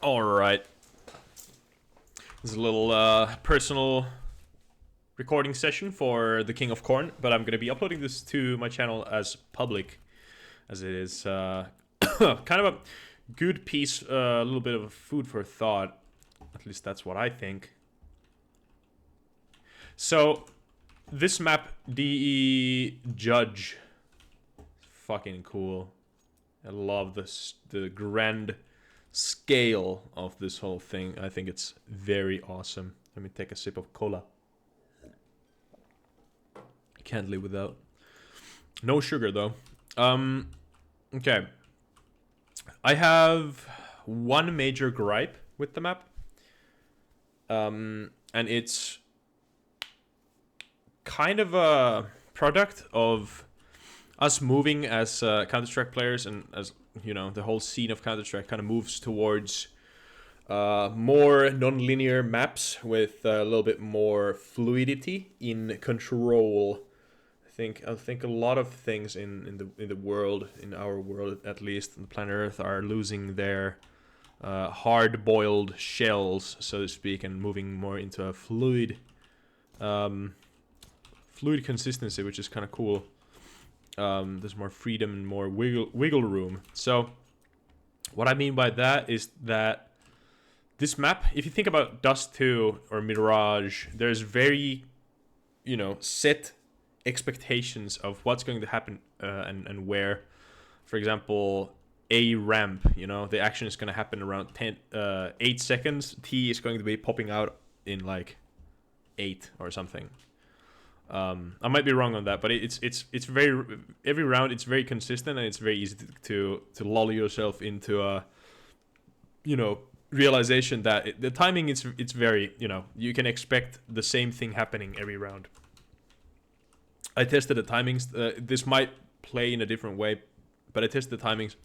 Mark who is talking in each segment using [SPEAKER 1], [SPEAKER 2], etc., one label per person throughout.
[SPEAKER 1] Alright. This is a little personal recording session for the King of Corn, but I'm going to be uploading this to my channel as public, as it is kind of a good piece, a little bit of food for thought. At least that's what I think. So, this map, DE Judge, fucking cool. I love this, the grand scale of this whole thing. I think it's very awesome. Let me take a sip of cola. I can't live without. No sugar though. Okay. I have one major gripe with the map. And it's kind of a product of us moving as Counter-Strike players, and as you know, the whole scene of Counter-Strike kind of moves towards more non-linear maps with a little bit more fluidity in control. I think a lot of things in the world, in our world at least, on the planet Earth, are losing their hard-boiled shells, so to speak, and moving more into a fluid consistency, which is kind of cool. There's more freedom and more wiggle room. So what I mean by that is that this map, if you think about Dust 2 or Mirage, there's very, set expectations of what's going to happen and where. For example, A ramp, the action is going to happen around 8 seconds. T is going to be popping out in like 8 or something. I might be wrong on that, but it's very, every round it's very consistent, and it's very easy to lull yourself into a realization that the timing it's very, you can expect the same thing happening every round. I tested the timings. This might play in a different way, but I tested the timings,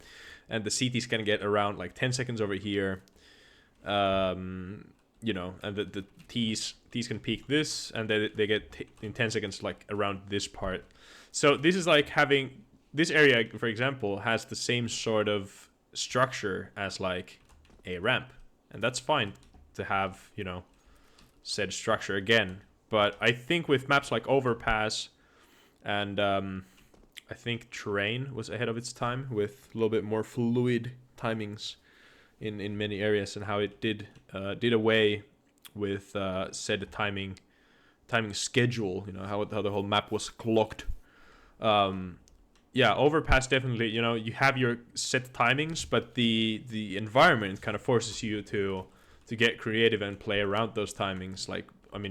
[SPEAKER 1] and the CTs can get around like 10 seconds over here. And the T's can peak this, and they get in 10 seconds like around this part. So this is like having this area, for example, has the same sort of structure as like a ramp, and that's fine to have said structure again. But I think with maps like Overpass and I think Terrain was ahead of its time with a little bit more fluid timings in many areas, and how it did away with said timing schedule, how the whole map was clocked. Overpass definitely, you have your set timings, but the environment kind of forces you to get creative and play around those timings.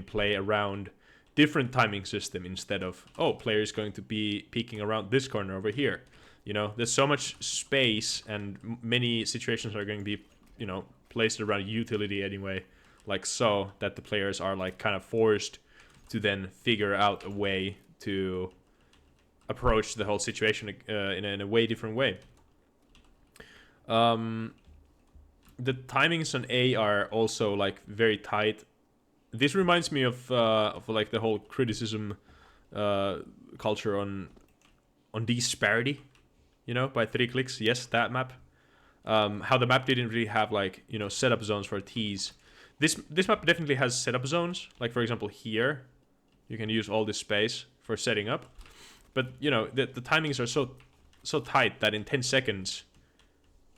[SPEAKER 1] Play around different timing system instead of, player is going to be peeking around this corner over here. There's so much space, and many situations are going to be, placed around utility anyway, like so, that the players are like kind of forced to then figure out a way to approach the whole situation in a way different way. The timings on A are also like very tight. This reminds me of like the whole criticism culture on disparity, by 3 clicks. Yes, that map. How the map didn't really have like setup zones for T's. This map definitely has setup zones. Like for example here, you can use all this space for setting up, but the timings are so tight that in 10 seconds,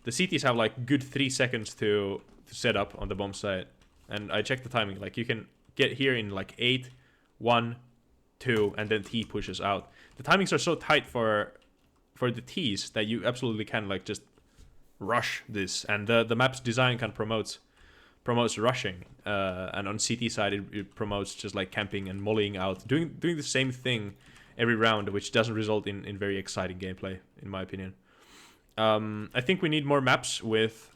[SPEAKER 1] the CTs have like good 3 seconds to set up on the bomb site. And I checked the timing. Like you can get here in like 8, 1, 2, and then T pushes out. The timings are so tight for the T's that you absolutely can like just rush this, and the map's design kind of promotes rushing, and on CT side it promotes just like camping and mollying out, doing the same thing every round, which doesn't result in very exciting gameplay, in my opinion. I think we need more maps with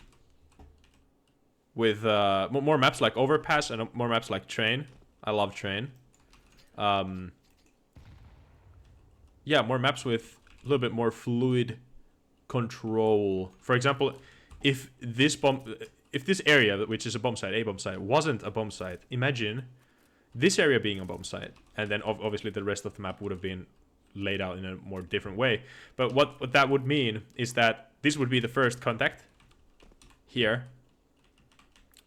[SPEAKER 1] more maps like Overpass and more maps like Train. I love Train. More maps with a little bit more fluid control. For example, if this area, which is a bomb site, wasn't a bomb site, imagine this area being a bomb site, and then obviously the rest of the map would have been laid out in a more different way. But what that would mean is that this would be the first contact here,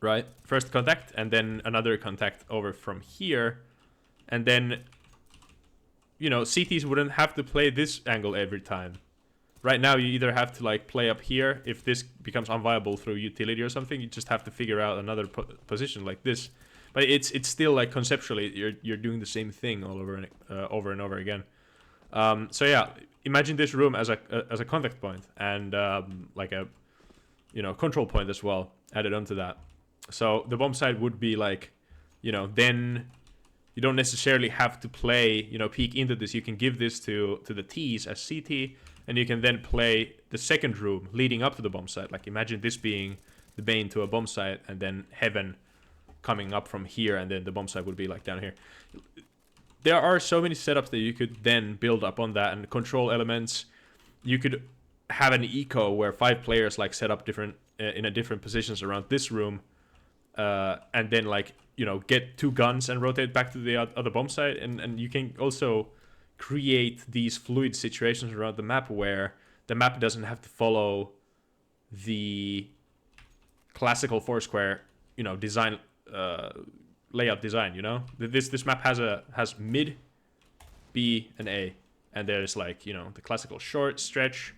[SPEAKER 1] right? First contact, and then another contact over from here. And then, you know, CTs wouldn't have to play this angle every time. Right now, you either have to, like, play up here. If this becomes unviable through utility or something, you just have to figure out another position like this. But it's still, like, conceptually, you're doing the same thing all over and over again. So yeah, imagine this room as a contact point and like a, you know, control point as well added onto that. So the bomb site would be like, you know, then you don't necessarily have to play, you know, peek into this. You can give this to the T's as CT, and you can then play the second room leading up to the bomb site. Like, imagine this being the bane to a bomb site, and then heaven coming up from here, and then the bomb site would be like down here. There are so many setups that you could then build up on that, and control elements. You could have an eco where 5 players like set up different in a different positions around this room, and then, like, you know, get 2 guns and rotate back to the other bomb site, and you can also create these fluid situations around the map where the map doesn't have to follow the classical Foursquare, you know, design layout design. You know, this map has mid, B, and A, and there's, like, you know, the classical short stretch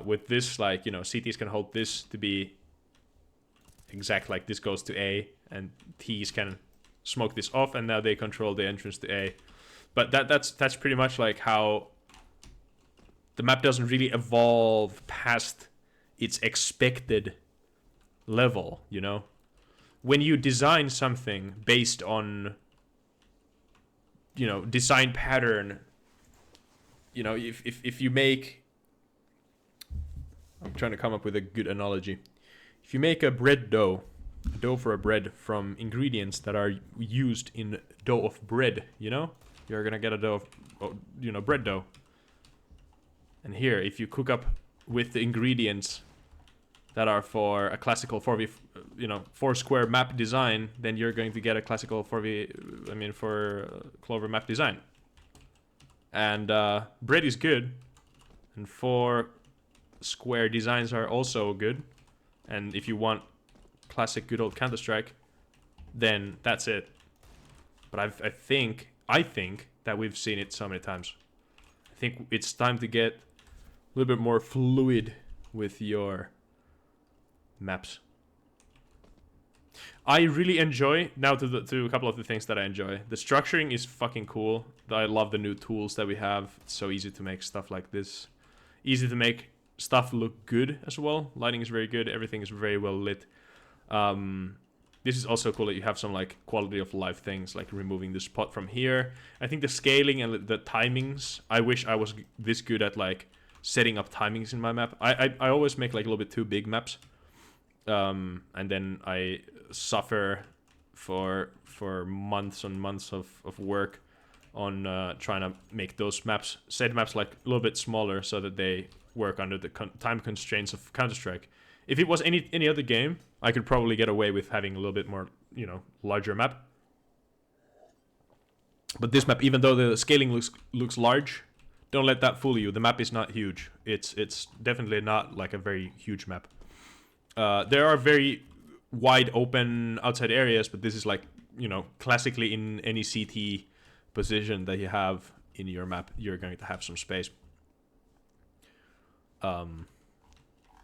[SPEAKER 1] with this, like, you know, CTs can hold this to be exact, like this goes to A, and T's can smoke this off, and now they control the entrance to A. But that's pretty much like how the map doesn't really evolve past its expected level, you know? When you design something based on, you know, design pattern, you know, if you make, I'm trying to come up with a good analogy. If you make a bread dough, a dough for a bread from ingredients that are used in dough of bread, you know, you're gonna get a dough of, you know, bread dough. And here, if you cook up with the ingredients that are for a classical 4v, you know, Foursquare map design, then you're going to get a classical 4v, I mean, for Clover map design. And bread is good, and 4 square designs are also good. And if you want classic good old Counter-Strike, then that's it. But I think that we've seen it so many times. I think it's time to get a little bit more fluid with your maps. I really enjoy, now to a couple of the things that I enjoy. The structuring is fucking cool. I love the new tools that we have. It's so easy to make stuff like this. Easy to make stuff look good as well. Lighting is very good. Everything is very well lit. This is also cool that you have some, like, quality of life things, like removing the spot from here. I think the scaling and the timings, I wish I was this good at, like, setting up timings in my map. I always make, like, a little bit too big maps. And then I suffer for months and months of work on trying to make those maps, set maps, like, a little bit smaller so that they work under the time constraints of Counter-Strike. If it was any other game, I could probably get away with having a little bit more, you know, larger map. But this map, even though the scaling looks large, don't let that fool you. The map is not huge. It's definitely not like a very huge map. There are very wide open outside areas, but this is, like, you know, classically in any CT position that you have in your map, you're going to have some space.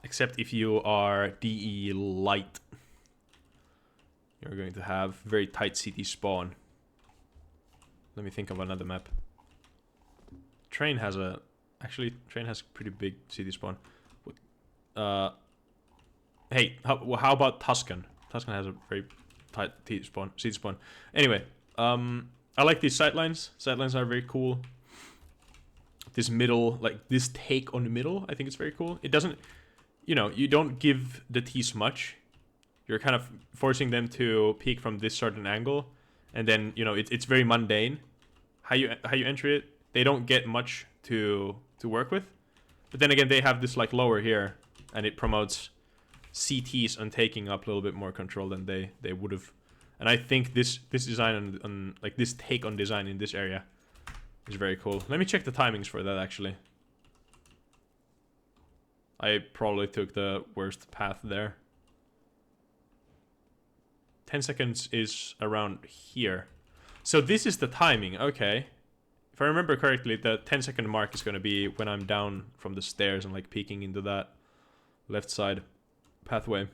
[SPEAKER 1] Except if you are DE light, you're going to have very tight CT spawn. Let me think of another map. Train has pretty big CT spawn. Hey, how about Tuscan? Tuscan has a very tight CT spawn. Anyway, I like these sightlines. Sightlines are very cool. This middle, like this take on the middle, I think it's very cool. It doesn't, you know, you don't give the T's much. You're kind of forcing them to peek from this certain angle, and then, you know, it's very mundane how you enter it. They don't get much to work with, but then again, they have this, like, lower here, and it promotes CTs on taking up a little bit more control than they would have. And I think this design on like this take on design in this area is very cool. Let me check the timings for that, actually. I probably took the worst path there. 10 seconds is around here. So this is the timing, okay. If I remember correctly, the 10-second mark is going to be when I'm down from the stairs and like peeking into that left side pathway.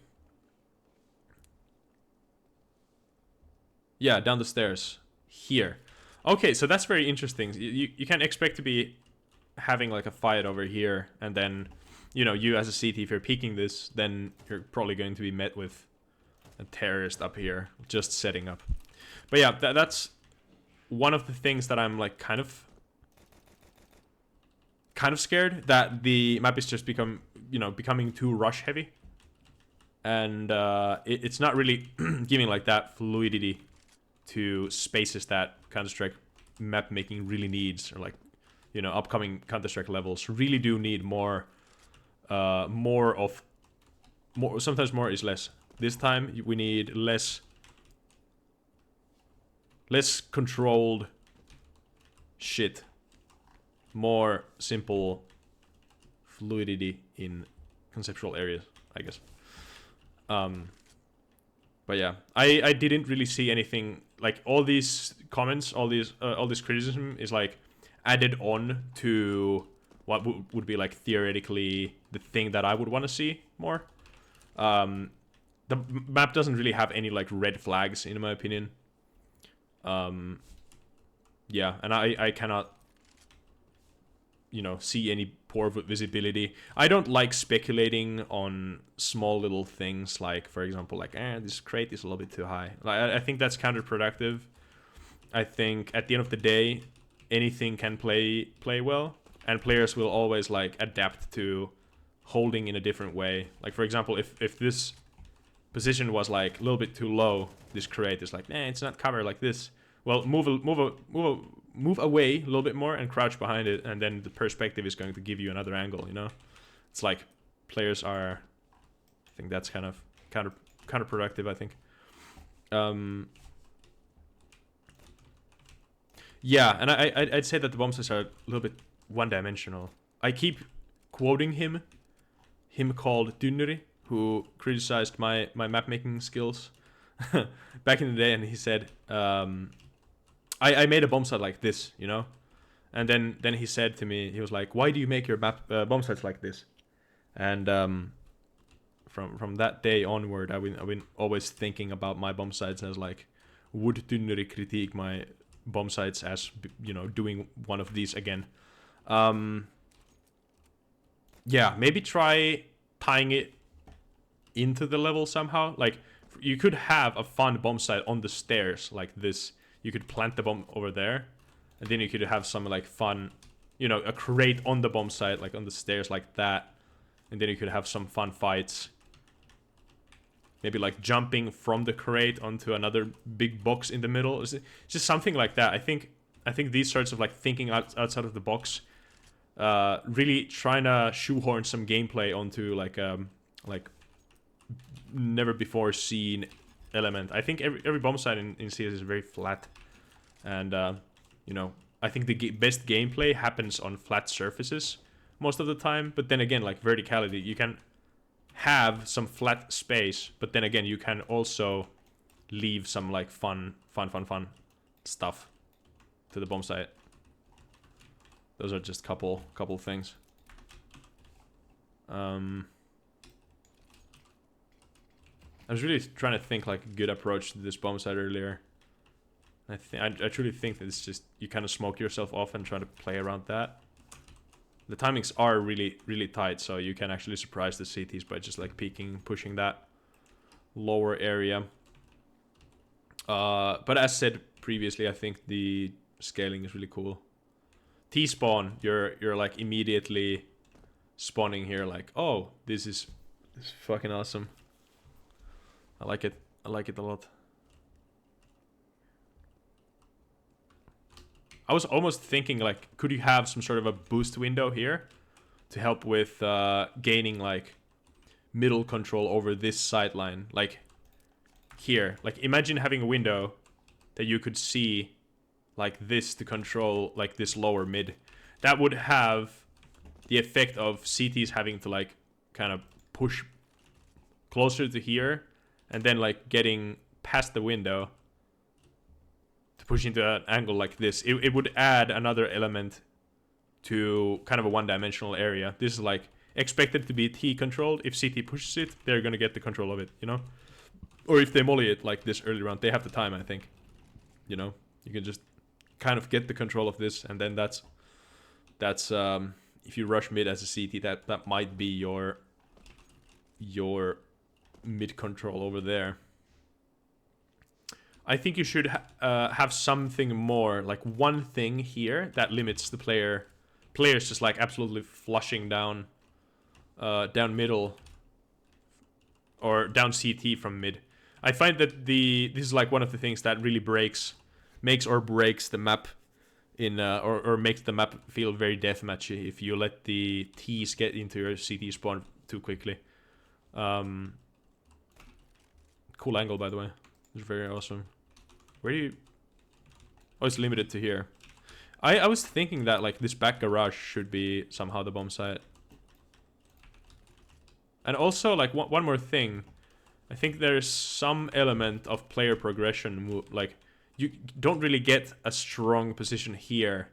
[SPEAKER 1] Yeah, down the stairs. Here. Okay, so that's very interesting. You can't expect to be having like a fight over here, and then, you know, you as a CT, if you're peeking this, then you're probably going to be met with a terrorist up here, just setting up. But yeah, that's one of the things that I'm like kind of scared, that the map is just becoming too rush heavy, and it's not really giving like that fluidity to spaces that Counter-Strike map making really needs, or like, you know, upcoming Counter-Strike levels really do need more. Sometimes more is less. This time we need less controlled shit, more simple fluidity in conceptual areas, I guess. But yeah, I didn't really see anything like all these comments, all this criticism is like added on to what would be like theoretically the thing that I would want to see more. The map doesn't really have any like red flags in my opinion. Yeah, and I cannot, you know, see any poor visibility. I don't like speculating on small little things, like for example, like this crate is a little bit too high. Like I think that's counterproductive. I think at the end of the day, anything can play well, and players will always like adapt to holding in a different way. Like for example, if this position was like a little bit too low, this crate is like, it's not covered like this. Well, move away a little bit more and crouch behind it, and then the perspective is going to give you another angle, you know? It's like players are, I think that's kind of counterproductive, I think. Yeah, and I'd say that the bomb sites are a little bit one-dimensional. I keep quoting him called Dyneri, who criticized my map-making skills back in the day, and he said, I made a bomb site like this, you know? And then he said to me, he was like, why do you make your bomb sites like this? And from that day onward, I've been always thinking about my bomb sites as like, would Dyneri critique my bomb sites as, you know, doing one of these again? Yeah, maybe try tying it into the level somehow. Like, you could have a fun bomb site on the stairs like this. You could plant the bomb over there, and then you could have some like fun, you know, a crate on the bomb site, like on the stairs like that, and then you could have some fun fights. Maybe like jumping from the crate onto another big box in the middle. It's just something like that. I think these sorts of like thinking outside of the box, really trying to shoehorn some gameplay onto like never before seen element. I think every bomb site in CS is very flat, and you know, I think the best gameplay happens on flat surfaces most of the time. But then again, like verticality, you can have some flat space, but then again, you can also leave some like fun stuff to the bomb site. Those are just couple things. I was really trying to think like a good approach to this bomb site earlier. I truly think that it's just you kind of smoke yourself off and try to play around that. The timings are really, really tight, so you can actually surprise the CTs by just like peeking, pushing that lower area. But as said previously, I think the scaling is really cool. T-spawn, you're like immediately spawning here like, oh, this is fucking awesome. I like it a lot. I was almost thinking like, could you have some sort of a boost window here to help with gaining like middle control over this sideline, like here. Like imagine having a window that you could see like this to control like this lower mid. That would have the effect of CTs having to like kind of push closer to here, and then like getting past the window to push into an angle like this, it would add another element to kind of a one-dimensional area. This is like expected to be T controlled. If CT pushes it, they're gonna get the control of it, you know? Or if they molly it like this early round, they have the time, I think. You know? You can just kind of get the control of this, and then that's if you rush mid as a CT, that might be your mid control over there. I think you should have something more, like one thing here that limits the players just like absolutely flushing down middle or down CT from mid. I find that this is like one of the things that really makes or breaks the map in or makes the map feel very deathmatchy if you let the T's get into your CT spawn too quickly. Cool angle, by the way. It's very awesome. Where do you... Oh, it's limited to here. I was thinking that like this back garage should be somehow the bomb site. And also like one more thing. I think there's some element of player progression. Like you don't really get a strong position here.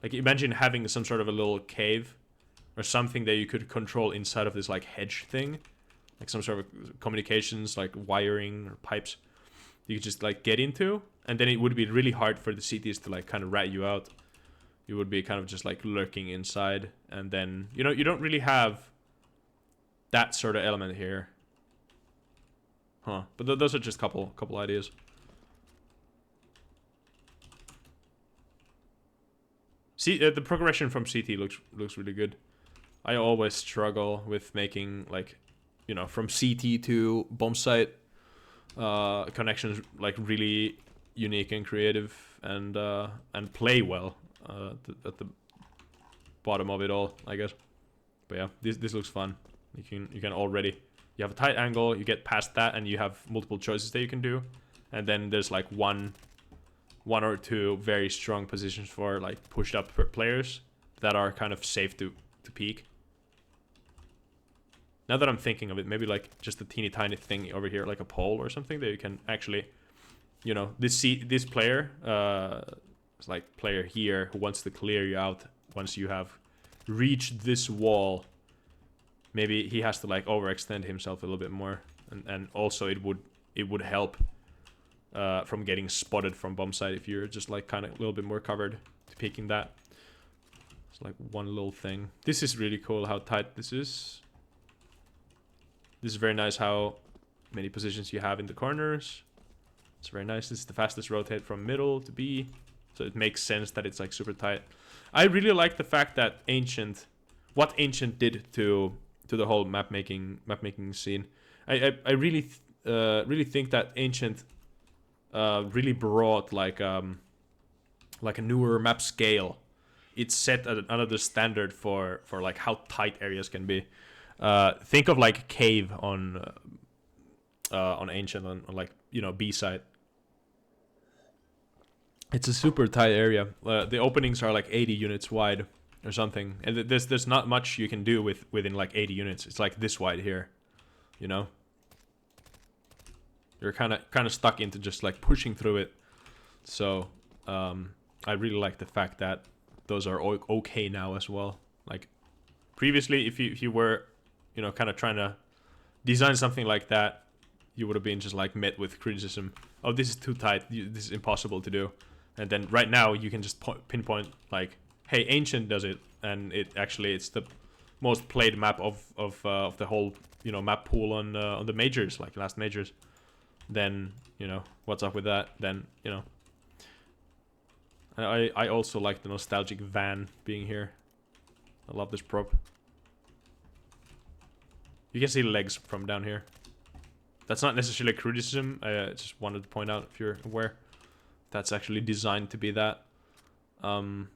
[SPEAKER 1] Like imagine having some sort of a little cave or something that you could control inside of this like hedge thing. Like some sort of communications, like wiring or pipes you could just like get into, and then it would be really hard for the CTs to like kind of rat you out. You would be kind of just like lurking inside, and then you know you don't really have that sort of element here, huh? But those are just couple ideas. See, the progression from CT looks really good. I always struggle with making like, you know, from CT to bomb site connections like really unique and creative and play well at the bottom of it all, I guess. But yeah, this looks fun. You can already, you have a tight angle, you get past that, and you have multiple choices that you can do, and then there's like one or two very strong positions for like pushed up players that are kind of safe to peek. Now that I'm thinking of it, maybe like just a teeny tiny thing over here, like a pole or something that you can actually, you know, this player, it's like player here who wants to clear you out once you have reached this wall. Maybe he has to like overextend himself a little bit more, and also it would help from getting spotted from bomb site if you're just like kind of a little bit more covered to peeking that. It's like one little thing. This is really cool how tight this is. This is very nice how many positions you have in the corners. It's very nice. This is the fastest rotate from middle to B. So it makes sense that it's like super tight. I really like the fact that what Ancient did to the whole map making scene. I really think that Ancient really brought like a newer map scale. It set another standard for like how tight areas can be. Think of like cave on Ancient on like, you know, B side. It's a super tight area. The openings are like 80 units wide or something, and there's not much you can do within like 80 units. It's like this wide here, you know. You're kind of stuck into just like pushing through it. So I really like the fact that those are okay now as well. Like previously, if you were, you know, kind of trying to design something like that, you would have been just like met with criticism. Oh, this is too tight. This is impossible to do. And then right now you can just pinpoint like, hey, Ancient does it, and it's the most played map of the whole, you know, map pool on the majors, like last majors. Then, you know, what's up with that? Then, you know, I also like the nostalgic van being here. I love this prop. You can see legs from down here. That's not necessarily a criticism. I just wanted to point out, if you're aware, that's actually designed to be that. But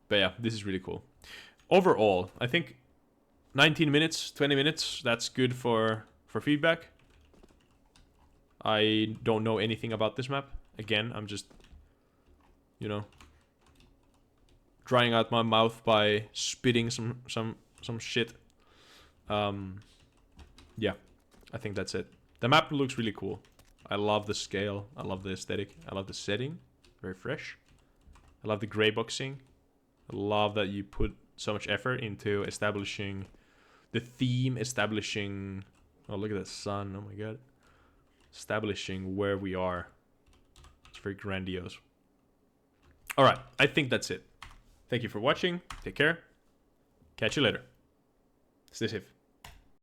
[SPEAKER 1] yeah, this is really cool. Overall, I think 19 minutes, 20 minutes, that's good for feedback. I don't know anything about this map. Again, I'm just, you know, drying out my mouth by spitting some shit. Yeah. I think that's it. The map looks really cool. I love the scale. I love the aesthetic. I love the setting. Very fresh. I love the gray boxing. I love that you put so much effort into establishing the theme, establishing... Oh, look at that sun. Oh my god. Establishing where we are. It's very grandiose. Alright, I think that's it. Thank you for watching. Take care. Catch you later. Stay safe.